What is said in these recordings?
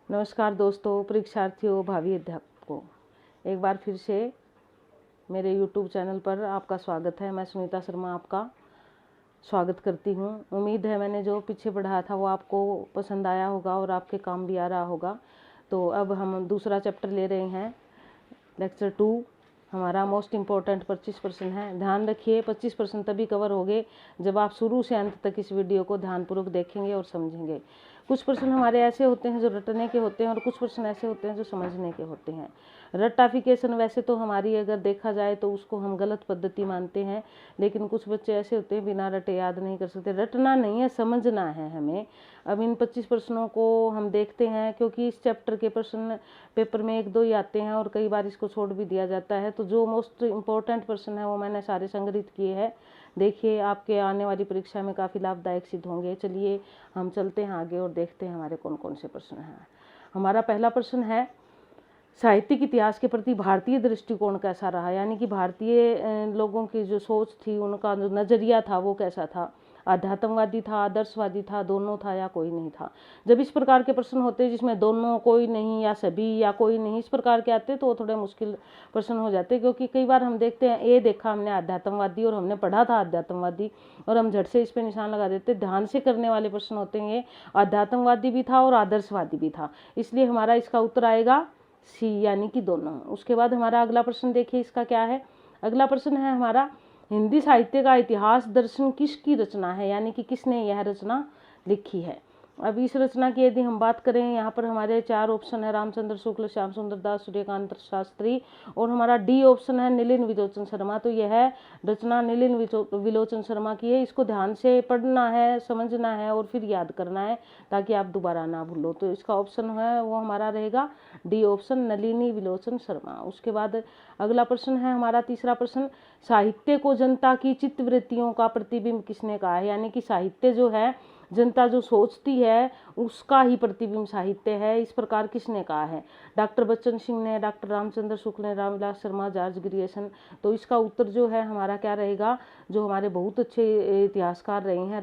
नमस्कार दोस्तों, परीक्षार्थियों, भावी अध्यापकों, एक बार फिर से मेरे YouTube चैनल पर आपका स्वागत है। मैं सुनीता शर्मा आपका स्वागत करती हूँ। उम्मीद है मैंने जो पीछे पढ़ाया था वो आपको पसंद आया होगा और आपके काम भी आ रहा होगा। तो अब हम दूसरा चैप्टर ले रहे हैं। लेक्चर 2 हमारा मोस्ट इम्पोर्टेंट 25% है। ध्यान रखिए, 25% तभी कवर होंगे जब आप शुरू से अंत तक इस वीडियो को ध्यानपूर्वक देखेंगे और समझेंगे। कुछ प्रश्न हमारे ऐसे होते हैं जो रटने के होते हैं और कुछ प्रश्न ऐसे होते हैं जो समझने के होते हैं। रट्टाफिकेशन वैसे तो हमारी अगर देखा जाए तो उसको हम गलत पद्धति मानते हैं, लेकिन कुछ बच्चे ऐसे होते हैं बिना रटे याद नहीं कर सकते। रटना नहीं है, समझना है हमें। अब इन 25 प्रश्नों को हम देखते हैं, क्योंकि इस चैप्टर के प्रश्न पेपर में 1-2 ही आते हैं और कई बार इसको छोड़ भी दिया जाता है। तो जो मोस्ट इम्पोर्टेंट प्रश्न है वो मैंने सारे संग्रहित किए हैं। देखिए, आपके आने वाली परीक्षा में काफ़ी लाभदायक सिद्ध होंगे। चलिए हम चलते हैं आगे और देखते हैं हमारे कौन कौन से प्रश्न हैं। हमारा पहला प्रश्न है, साहित्यिक इतिहास के प्रति भारतीय दृष्टिकोण कैसा रहा, यानी कि भारतीय लोगों की जो सोच थी, उनका जो नज़रिया था वो कैसा था। आध्यात्मवादी था, आदर्शवादी था, दोनों था या कोई नहीं था। जब इस प्रकार के प्रश्न होते हैं जिसमें दोनों, कोई नहीं या सभी या कोई नहीं, इस प्रकार के आते तो थोड़े मुश्किल प्रश्न हो जाते, क्योंकि कई बार हम देखते हैं ये देखा हमने आध्यात्मवादी और हमने पढ़ा था आध्यात्मवादी और हम झट से इस पर निशान लगा देते। ध्यान से करने वाले प्रश्न होते हैं ये आध्यात्मवादी भी था और आदर्शवादी भी था, इसलिए हमारा इसका उत्तर आएगा सी, यानी कि दोनों। उसके बाद हमारा अगला प्रश्न देखिए, इसका क्या है। अगला प्रश्न है हमारा, हिंदी साहित्य का इतिहास दर्शन किसकी रचना है, यानी कि किसने यह रचना लिखी है। अब इस रचना की यदि हम बात करें, यहाँ पर हमारे 4 ऑप्शन है, रामचंद्र शुक्ल, श्याम सुंदर दास, सूर्यकांत शास्त्री, और हमारा डी ऑप्शन है नीलिन विलोचन शर्मा। तो यह रचना नीलिन विलोचन शर्मा की है। इसको ध्यान से पढ़ना है, समझना है और फिर याद करना है ताकि आप दोबारा ना भूलो। तो इसका ऑप्शन है वो हमारा रहेगा डी ऑप्शन, नलिनी विलोचन शर्मा। उसके बाद अगला प्रश्न है हमारा तीसरा प्रश्न, साहित्य को जनता की चित्तवृत्तियों का प्रतिबिंब किसने कहा है, यानी कि साहित्य जो है जनता जो सोचती है उसका ही प्रतिबिंब साहित्य है, इस प्रकार किसने कहा है। डॉक्टर बच्चन सिंह ने, डॉक्टर रामचंद्र शुक्ल ने, रामविलास शर्मा, जॉर्ज ग्रियर्सन। तो इसका उत्तर जो है हमारा क्या रहेगा, जो हमारे बहुत अच्छे इतिहासकार रहे हैं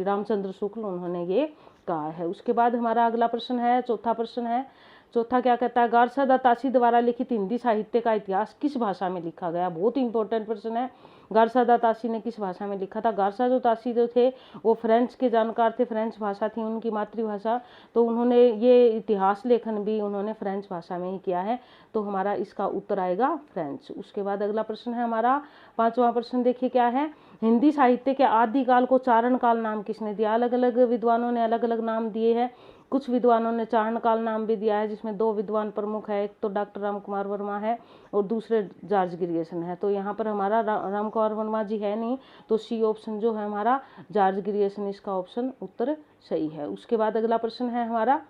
रामचंद्र शुक्ल, उन्होंने ये कहा है। उसके बाद हमारा अगला प्रश्न है, चौथा प्रश्न है। चौथा क्या कहता है, गारसा दातासी द्वारा लिखित हिंदी साहित्य का इतिहास किस भाषा में लिखा गया। बहुत इंपॉर्टेंट प्रश्न है। गारसा दातासी ने किस भाषा में लिखा था। गारसा दातासी जो थे वो फ्रेंच के जानकार थे, फ्रेंच भाषा थी उनकी मातृभाषा, तो उन्होंने ये इतिहास लेखन भी उन्होंने फ्रेंच भाषा में ही किया है। तो हमारा इसका उत्तर आएगा फ्रेंच। उसके बाद अगला प्रश्न है हमारा पांचवा प्रश्न, देखिए क्या है, हिंदी साहित्य के आदिकाल को चारण काल नाम किसने दिया। अलग अलग विद्वानों ने अलग अलग नाम दिए हैं। कुछ विद्वानों ने चारण काल नाम भी दिया है, जिसमें 2 विद्वान प्रमुख है, एक तो डॉक्टर राम कुमार वर्मा है और दूसरे जॉर्ज ग्रियर्सन है। तो यहाँ पर हमारा राम कुमार वर्मा जी है नहीं, तो सी ऑप्शन जो है हमारा जॉर्ज ग्रियर्सन, इसका ऑप्शन उत्तर सही है। उसके बाद अगला प्रश्न है हमारा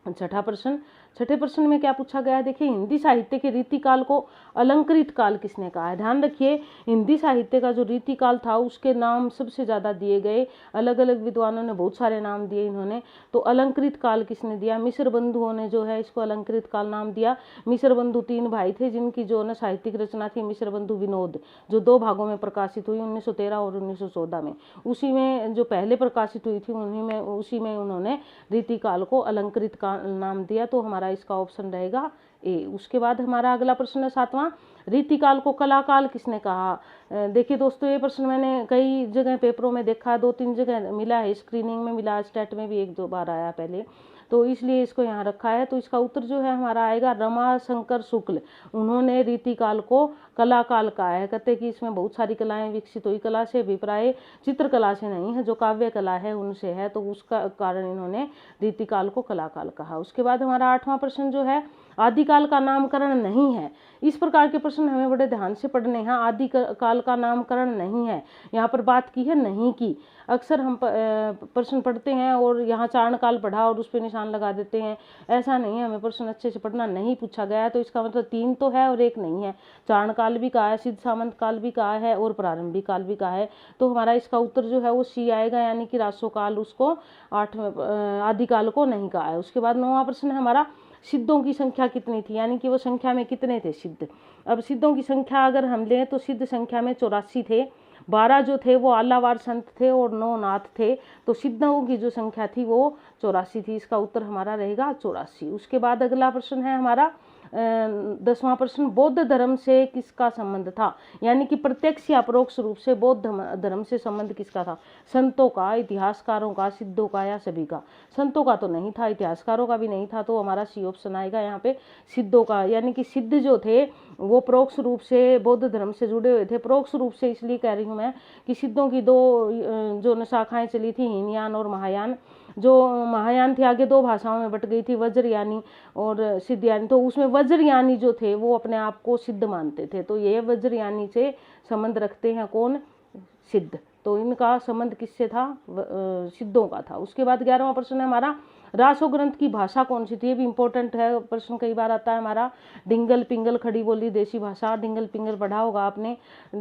छठा प्रश्न। छठे प्रश्न में क्या पूछा गया है, देखिए, हिंदी साहित्य के रीतिकाल को अलंकृत काल किसने कहा है। ध्यान रखिए, हिंदी साहित्य का जो रीतिकाल था उसके नाम सबसे ज्यादा दिए गए, अलग अलग विद्वानों ने बहुत सारे नाम दिए इन्होंने। तो अलंकृत काल किसने दिया, मिश्र बंधुओं ने जो है इसको अलंकृत काल नाम दिया। मिश्र बंधु 3 भाई थे जिनकी जो है साहित्यिक रचना थी मिश्र बंधु विनोद, जो 2 भागों में प्रकाशित हुई 1913 और 1914 में। उसी में जो पहले प्रकाशित हुई थी उसी में उन्होंने रीतिकाल को अलंकृत काल नाम दिया। तो हमारा इसका ऑप्शन रहेगा ए। उसके बाद हमारा अगला प्रश्न है 7वां, रीतिकाल को कलाकाल किसने कहा। देखिए दोस्तों, ये प्रश्न मैंने कई जगह पेपरों में देखा, 2-3 जगह मिला है, स्क्रीनिंग में मिला, स्टेट में भी 1-2 बार आया पहले, तो इसलिए इसको यहाँ रखा है। तो इसका उत्तर जो है हमारा आएगा रमाशंकर शुक्ल, उन्होंने रीतिकाल को कलाकाल कहा है। कहते कि इसमें बहुत सारी कलाएं विकसित हुई, कला से अभिप्राय चित्रकला से नहीं है, जो काव्य कला है उनसे है, तो उसका कारण इन्होंने रीतिकाल को कलाकाल कहा। उसके बाद हमारा 8वां प्रश्न जो है, आदिकाल का नामकरण नहीं है। इस प्रकार के प्रश्न हमें बड़े ध्यान से पढ़ने हैं। आदिकाल का नामकरण नहीं है, यहाँ पर बात की है नहीं की। अक्सर हम प्रश्न पढ़ते हैं और यहाँ चारण काल पढ़ा और उस पर निशान लगा देते हैं, ऐसा नहीं है। हमें प्रश्न अच्छे से पढ़ना, नहीं पूछा गया है तो इसका मतलब 3 तो है और 1 नहीं है। चारण काल भी कहा है, सिद्ध सामंत काल भी कहा है और प्रारंभिक काल भी कहा है। तो हमारा इसका उत्तर जो है वो सी आएगा, यानी कि रासो काल उसको 8वें आदिकाल को नहीं कहा है। उसके बाद 9वां प्रश्न है हमारा, सिद्धों की संख्या कितनी थी, यानी कि वो संख्या में कितने थे सिद्ध। अब सिद्धों की संख्या अगर हम लें तो सिद्ध संख्या में 84 थे। 12 जो थे वो आलावार संत थे और 9 नाथ थे। तो सिद्धों की जो संख्या थी वो 84 थी। इसका उत्तर हमारा रहेगा 84। उसके बाद अगला प्रश्न है हमारा 10वां प्रश्न, बौद्ध धर्म से किसका संबंध था? यानी कि प्रत्यक्ष या परोक्ष रूप से बौद्ध धर्म से संबंध किसका था? संतों का, इतिहासकारों का, सिद्धों का या सभी का? संतों का तो नहीं था, इतिहासकारों का भी नहीं था, तो हमारा सी ऑप्शन आएगा यहाँ पे सिद्धों का। यानी कि सिद्ध जो थे वो परोक्ष रूप से बौद्ध धर्म से जुड़े हुए थे। परोक्ष रूप से इसलिए कह रही हूँ मैं कि सिद्धों की दो जो शाखाएं चली थी, हीनयान और महायान। जो महायान थी आगे 2 भाषाओं में बट गई थी, वज्रयानी और सिद्धयानी। तो उसमें वज्रयानी जो थे वो अपने आप को सिद्ध मानते थे, तो ये वज्रयानी से संबंध रखते हैं कौन? सिद्ध। तो इनका संबंध किससे था? सिद्धों का था। उसके बाद 11वां प्रश्न है हमारा, रासो ग्रंथ की भाषा कौन सी थी? ये भी इंपॉर्टेंट है, प्रश्न कई बार आता है हमारा। डिंगल पिंगल खड़ी बोली देसी भाषा, डिंगल पिंगल पढ़ा होगा आपने।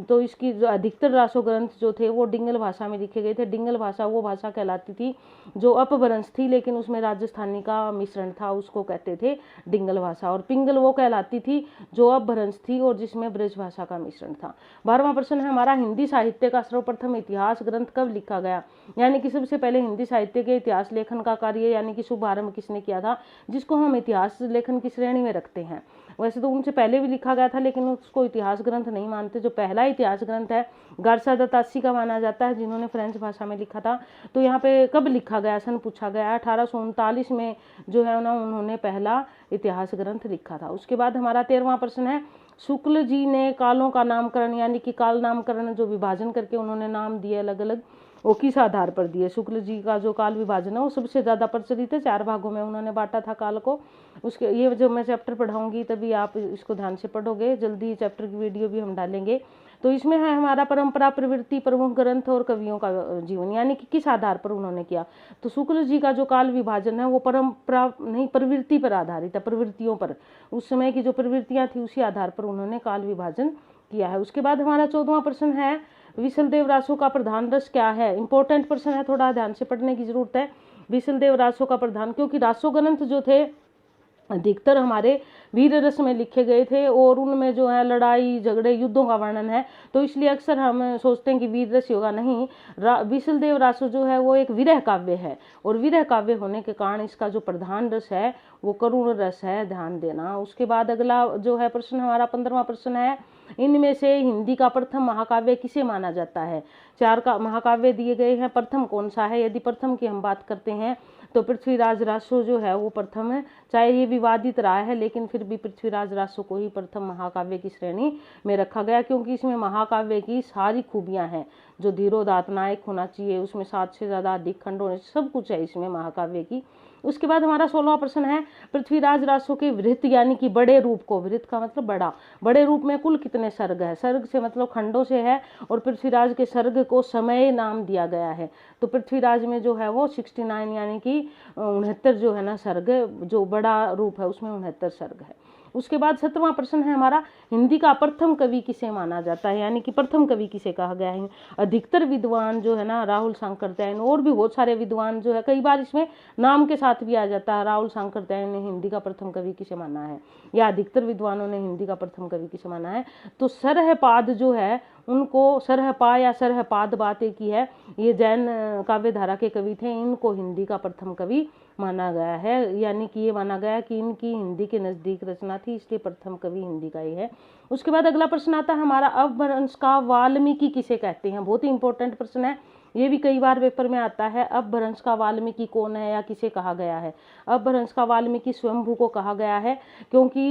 तो इसकी जो अधिकतर रासो ग्रंथ जो थे वो डिंगल भाषा में लिखे गए थे। डिंगल भाषा वो भाषा कहलाती थी जो अपभ्रंश थी लेकिन उसमें राजस्थानी का मिश्रण था, उसको कहते थे डिंगल भाषा। और पिंगल वो कहलाती थी जो अपभ्रंश थी और जिसमें ब्रज भाषा का मिश्रण था। 12वां प्रश्न है हमारा, हिंदी साहित्य का सर्वप्रथम इतिहास ग्रंथ कब लिखा गया? यानी कि सबसे पहले हिंदी साहित्य के इतिहास लेखन का कार्य यानी कि शुभारंभ किसने किया था, जिसको हम इतिहास लेखन की श्रेणी में रखते हैं? वैसे तो उनसे पहले भी लिखा गया था लेकिन उसको इतिहास ग्रंथ नहीं मानते। जो पहला इतिहास ग्रंथ है गारसा दत्तासी का माना जाता है, जिन्होंने फ्रेंच भाषा में लिखा था। तो यहाँ पे कब लिखा गया, सन पूछा गया। 1839 में जो है ना उन्होंने पहला इतिहास ग्रंथ लिखा था। उसके बाद हमारा 13वां प्रश्न है, शुक्ल जी ने कालों का नामकरण यानी कि काल नामकरण जो विभाजन करके उन्होंने नाम दिए अलग अलग, वो किस आधार पर दिए? शुक्ल जी का जो काल विभाजन है वो सबसे ज़्यादा प्रचलित है, 4 भागों में उन्होंने बांटा था काल को। उसके ये जो मैं चैप्टर पढ़ाऊंगी तभी आप इसको ध्यान से पढ़ोगे, जल्दी चैप्टर की वीडियो भी हम डालेंगे। तो इसमें है हमारा परंपरा, प्रवृत्ति, प्रमुख ग्रंथ और कवियों का जीवन, यानी कि किस आधार पर उन्होंने किया। तो शुक्ल जी का जो काल विभाजन है वो परंपरा नहीं प्रवृत्ति पर आधारित है, प्रवृत्तियों पर, उस समय की जो प्रवृत्तियां थी उसी आधार पर उन्होंने काल विभाजन किया है। उसके बाद हमारा 14वां प्रश्न है, विशलदेव रासो का प्रधान रस क्या है? इंपॉर्टेंट प्रश्न है, थोड़ा ध्यान से पढ़ने की जरूरत है। विशलदेव रासो का प्रधान, क्योंकि रासो ग्रंथ जो थे अधिकतर हमारे वीर रस में लिखे गए थे और उनमें जो है लड़ाई झगड़े युद्धों का वर्णन है, तो इसलिए अक्सर हम सोचते हैं कि वीर रस होगा। नहीं, विशलदेव रासो जो है वो एक विरह काव्य है और विरह काव्य होने के कारण इसका जो प्रधान रस है वो करुण रस है, ध्यान देना। उसके बाद अगला जो है प्रश्न हमारा 15वां प्रश्न है, इनमें से हिंदी का प्रथम महाकाव्य किसे माना जाता है? 4 का महाकाव्य दिए गए हैं, प्रथम कौन सा है? यदि प्रथम की हम बात करते हैं तो पृथ्वीराज रासो जो है वो प्रथम है। चाहे ये विवादित रहा है लेकिन फिर भी पृथ्वीराज रासो को ही प्रथम महाकाव्य की श्रेणी में रखा गया, क्योंकि इसमें महाकाव्य की सारी खूबियां हैं, जो धीरोदात्त नायक होना चाहिए, उसमें 7 से ज़्यादा अधिक खंड होने, सब कुछ है इसमें महाकाव्य की। उसके बाद हमारा 16वां प्रश्न है, पृथ्वीराज रासो के वृत्त यानी कि बड़े रूप को, वृत्त का मतलब बड़ा, बड़े रूप में कुल कितने सर्ग है? सर्ग से मतलब खंडों से है और पृथ्वीराज के सर्ग को समय नाम दिया गया है। तो पृथ्वीराज में जो है वो 69 यानी कि 69 जो है ना सर्ग, जो बड़ा रूप है उसमें 69 सर्ग है। उसके बाद 17वां प्रश्न है हमारा, हिंदी का प्रथम कवि किसे माना जाता है? यानी कि प्रथम कवि किसे कहा गया है? अधिकतर विद्वान जो है ना राहुल सांकृत्यायन और भी बहुत सारे विद्वान जो है, कई बार इसमें नाम के साथ भी आ जाता है, राहुल सांकृत्यायन ने हिंदी का प्रथम कवि किसे माना है, या अधिकतर विद्वानों ने हिंदी का प्रथम कवि किसे माना है? तो सरहपाद जो है उनको, सरहपा या सरहपाद बात एक ही है, ये जैन काव्य धारा के कवि थे, इनको हिंदी का प्रथम कवि माना गया है। यानी कि ये माना गया कि इनकी हिंदी के नज़दीक रचना थी, इसलिए प्रथम कवि हिंदी का ही है। उसके बाद अगला प्रश्न आता है हमारा, अपभ्रंश का वाल्मीकि किसे कहते हैं? बहुत ही इंपॉर्टेंट प्रश्न है, ये भी कई बार पेपर में आता है। अपभ्रंश का वाल्मीकि कौन है या किसे कहा गया है? अपभ्रंश का वाल्मीकि स्वयंभू को कहा गया है, क्योंकि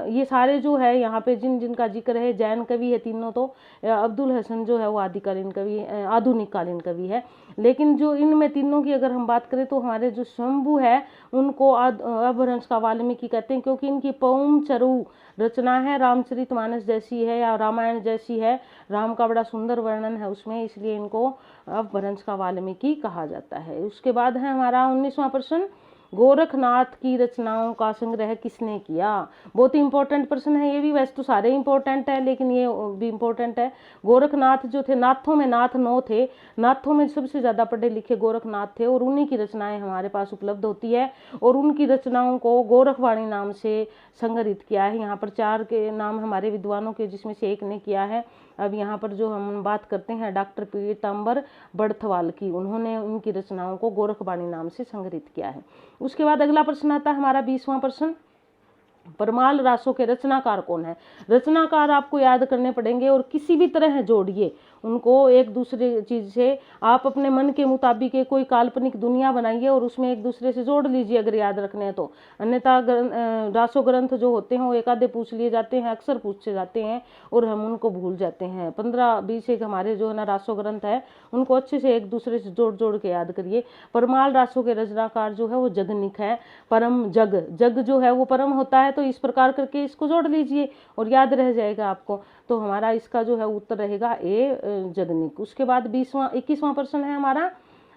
ये सारे जो है यहाँ पे जिन जिनका जिक्र है जैन कवि है तीनों। तो अब्दुल हसन जो है वो आदिकालीन कवि, आधुनिक कालीन कवि है, लेकिन जो इनमें तीनों की अगर हम बात करें तो हमारे जो स्वयंभू है उनको अपभ्रंश का वाल्मीकि कहते हैं, क्योंकि इनकी पौम चरु रचना है, रामचरितमानस जैसी है या रामायण जैसी है, राम का बड़ा सुंदर वर्णन है उसमें, इसलिए इनको अपभ्रंश का वाल्मीकि कहा जाता है। उसके बाद है हमारा 19वां प्रश्न, गोरखनाथ की रचनाओं का संग्रह किसने किया? बहुत ही इंपॉर्टेंट प्रश्न है ये भी, वैसे तो सारे इंपॉर्टेंट है लेकिन ये भी इंपॉर्टेंट है। गोरखनाथ जो थे, नाथों में नाथ 9 थे, नाथों में सबसे ज्यादा पढ़े लिखे गोरखनाथ थे और उन्हीं की रचनाएं हमारे पास उपलब्ध होती है और उनकी रचनाओं को गोरखवाणी नाम से संग्रहित किया है। यहाँ पर 4 के नाम हमारे विद्वानों के, जिसमें से एक ने किया है अब यहाँ पर जो हम बात करते हैं डॉक्टर पीताम्बर बड़थवाल की, उन्होंने उनकी रचनाओं को गोरखबाणी नाम से संग्रहित किया है। उसके बाद अगला प्रश्न आता है हमारा 20वां प्रश्न, परमाल रासों के रचनाकार कौन है। रचनाकार आपको याद करने पड़ेंगे और किसी भी तरह जोड़िए उनको एक दूसरे चीज से। आप अपने मन के मुताबिक कोई काल्पनिक दुनिया बनाइए और उसमें एक दूसरे से जोड़ लीजिए अगर याद रखने हैं तो। अन्यथा रासो ग्रंथ जो होते हैं वो एक आधे पूछ लिए जाते हैं, अक्सर पूछे जाते हैं और हम उनको भूल जाते हैं। 15-20 एक हमारे जो है ना रासो ग्रंथ है उनको अच्छे से एक दूसरे से जोड़ जोड़ के याद करिए। परमाल रासों के रचनाकार जो है वो जगनिक है। परम जग, जग जो है वो परम होता है, तो इस प्रकार करके इसको जोड़ लीजिए और याद रह जाएगा आपको। तो हमारा इसका जो है उत्तर रहेगा ए जगनिक। उसके बाद 21वां प्रश्न है हमारा,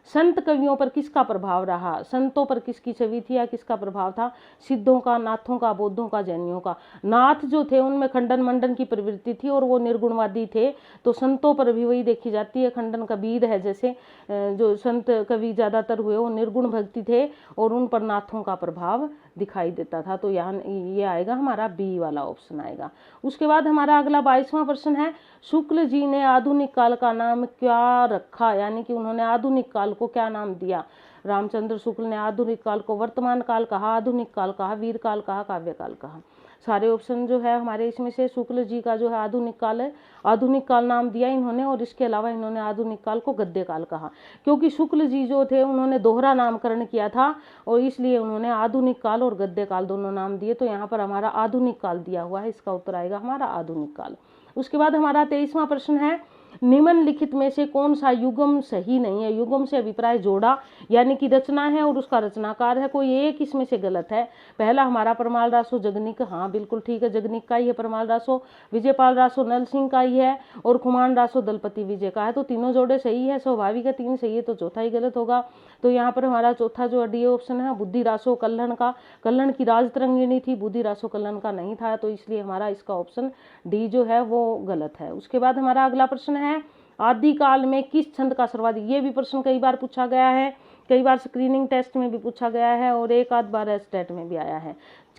संत कवियों पर किसका प्रभाव रहा। संतों पर किसकी छवि थी या किसका प्रभाव था। सिद्धों का, नाथों का, बौद्धों का, जैनियों का। नाथ जो थे उनमें खंडन मंडन की प्रवृत्ति थी और वो निर्गुणवादी थे, तो संतों पर भी वही देखी जाती है। खंडन कबीर है जैसे, जो संत कवि ज्यादातर हुए वो निर्गुण भक्ति थे और उन पर नाथों का प्रभाव दिखाई देता था। तो यहाँ ये आएगा हमारा बी वाला ऑप्शन आएगा। उसके बाद हमारा अगला 22वां प्रश्न है, शुक्ल जी ने आधुनिक काल का नाम क्या रखा, यानी कि उन्होंने आधुनिक काल को क्या नाम दिया। रामचंद्र शुक्ल ने आधुनिक काल को वर्तमान काल कहा, आधुनिक काल कहा, वीर काल कहा, काव्य काल कहा। सारे ऑप्शन जो है हमारे इसमें से शुक्ल जी का जो है आधुनिक काल है, आधुनिक काल नाम दिया इन्होंने और इसके अलावा इन्होंने आधुनिक काल को गद्य काल कहा, क्योंकि शुक्ल जी जो थे उन्होंने दोहरा नामकरण किया था और इसलिए उन्होंने आधुनिक काल और गद्य काल दोनों नाम दिए। तो यहाँ पर हमारा आधुनिक काल दिया हुआ है, इसका उत्तर आएगा हमारा आधुनिक काल। उसके बाद हमारा 23वां प्रश्न है, निम्नलिखित में से कौन सा युग्म सही नहीं है। युग्म से अभिप्राय जोड़ा, यानी कि रचना है और उसका रचनाकार है, कोई एक इसमें से गलत है। पहला हमारा परमाल रासो जगनिक, हाँ बिल्कुल ठीक है, जगनिक का ही है परमाल रासो। विजयपाल रासो नल सिंह का ही है और खुमान रासो दलपति विजय का है। तो तीनों जोड़े सही है, स्वाभाविक है, 3 सही है तो चौथा ही गलत होगा। तो यहाँ पर हमारा चौथा जो डी ऑप्शन है बुद्धि रासो कल्हण का, कल्हण की राज तरंगिणी थी, बुद्धि रासो कल्हण का नहीं था, तो इसलिए हमारा इसका ऑप्शन डी जो है वो गलत है। उसके बाद हमारा अगला प्रश्न है, आदिकाल में किस छंद का सर्वाधिक, ये भी प्रश्न कई बार पूछा गया है, कई बार स्क्रीनिंग टेस्ट में भी पूछा गया है और एक आध बार स्टेट में भी आया है।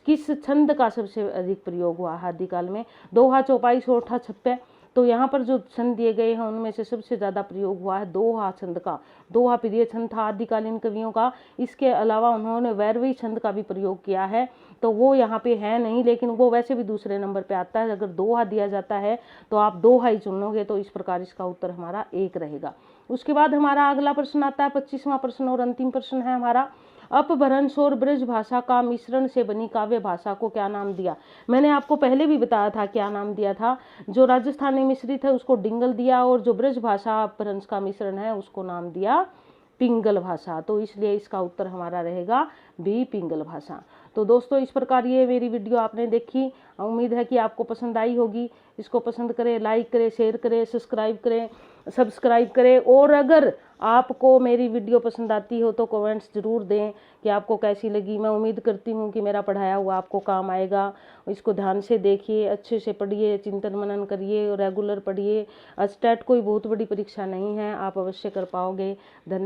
किस छंद का सबसे अधिक प्रयोग हुआ आदिकाल में। दोहा, चौपाई, सोरठा, छप्पे। तो यहाँ पर जो छंद दिए गए हैं उनमें से सबसे ज्यादा प्रयोग हुआ है दोहा छंद का। दोहा प्रिय छंद था आदिकालीन कवियों का। इसके अलावा उन्होंने वैरवी छंद का भी प्रयोग किया है, तो वो यहाँ पे है नहीं, लेकिन वो वैसे भी दूसरे नंबर पे आता है। अगर दोहा दिया जाता है तो आप दोहा ही चुनोगे, तो इस प्रकार इसका उत्तर हमारा 1 रहेगा। उसके बाद हमारा अगला प्रश्न आता है 25वां प्रश्न और अंतिम प्रश्न है हमारा, अपभ्रंश और ब्रज भाषा का मिश्रण से बनी काव्य भाषा को क्या नाम दिया। मैंने आपको पहले भी बताया था क्या नाम दिया था। जो राजस्थानी मिश्रित है उसको डिंगल दिया और जो ब्रज भाषा अपभ्रंश का मिश्रण है उसको नाम दिया पिंगल भाषा। तो इसलिए इसका उत्तर हमारा रहेगा बी पिंगल भाषा। तो दोस्तों इस प्रकार ये मेरी वीडियो आपने देखी, उम्मीद है कि आपको पसंद आई होगी। इसको पसंद करें, लाइक करें, शेयर करें, सब्सक्राइब करें और अगर आपको मेरी वीडियो पसंद आती हो तो कमेंट्स जरूर दें कि आपको कैसी लगी। मैं उम्मीद करती हूँ कि मेरा पढ़ाया हुआ आपको काम आएगा। इसको ध्यान से देखिए, अच्छे से पढ़िए, चिंतन मनन करिए, रेगुलर पढ़िए। स्टेट कोई बहुत बड़ी परीक्षा नहीं है, आप अवश्य कर पाओगे। धन्यवाद।